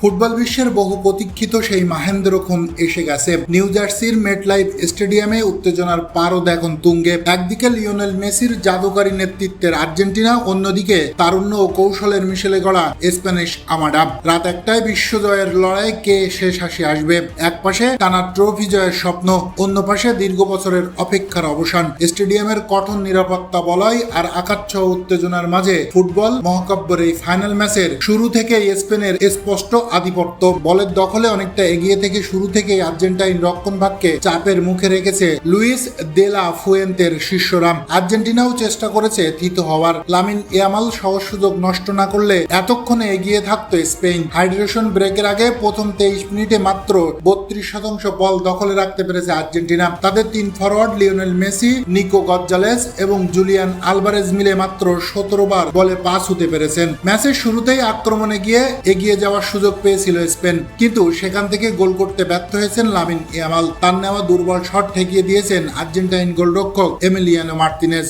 Football বিশ্বের বহু প্রতীক্ষিত সেই মাহেন্দ্রক্ষণ এসে গেছে। নিউ জার্সির মেটলাইফ স্টেডিয়ামে উত্তেজনার পারদ এখন তুঙ্গে। একদিকে লিওনেল মেসির জাদুকরী নেতৃত্বের আর্জেন্টিনা, অন্যদিকে তারুণ্য ও কৌশলের মিশেলে গড়া স্প্যানিশ আমাডা। রাত একটায় বিশ্বজয়ের লড়াই, কে শেষ হাসি আসবে। এক পাশে টানা ট্রফি জয়ের স্বপ্ন, অন্য পাশে দীর্ঘ বছরের অপেক্ষার অবসান। স্টেডিয়ামের কঠোর নিরাপত্তা বলয় আর আকাচ্ছ উত্তেজনার মাঝে ফুটবল মহাকাব্যের এই ফাইনাল ম্যাচের শুরু থেকেই স্পেনের স্পষ্ট আধিপত্য। বলের দখলে অনেকটা এগিয়ে থেকে শুরু থেকেই আর্জেন্টাইন রক্ষণভাগকে চাপের মুখে রেখেছে লুইস দে লা ফুয়েন্তের শিষ্যরা। আর্জেন্টিনাও চেষ্টা করেছে থিত হওয়ার। লামিন ইয়ামাল সহজ সুযোগ নষ্ট না করলে এতক্ষণে এগিয়ে থাকতো স্পেন। হাইড্রেশন ব্রেকের আগে প্রথম 23 মিনিটে মাত্র 32% বল দখলে রাখতে পেরেছে আর্জেন্টিনা। তাদের তিন forward Lionel Messi, Nico Gonzalez এবং জুলিয়ান আলভারেজ মিলে মাত্র 17 বার বলে পাস হতে পেরেছেন। ম্যাচের শুরুতেই আক্রমণে গিয়ে এগিয়ে যাওয়ার সুযোগ পেয়েছিল স্পেন, কিন্তু সেখান থেকে গোল করতে ব্যর্থ হয়েছেন লামিন ইয়ামাল। তার নেওয়া দুর্বল শট ঠেকিয়ে দিয়েছেন আর্জেন্টাইন গোলরক্ষক এমিলিয়ানো মার্তিনেজ।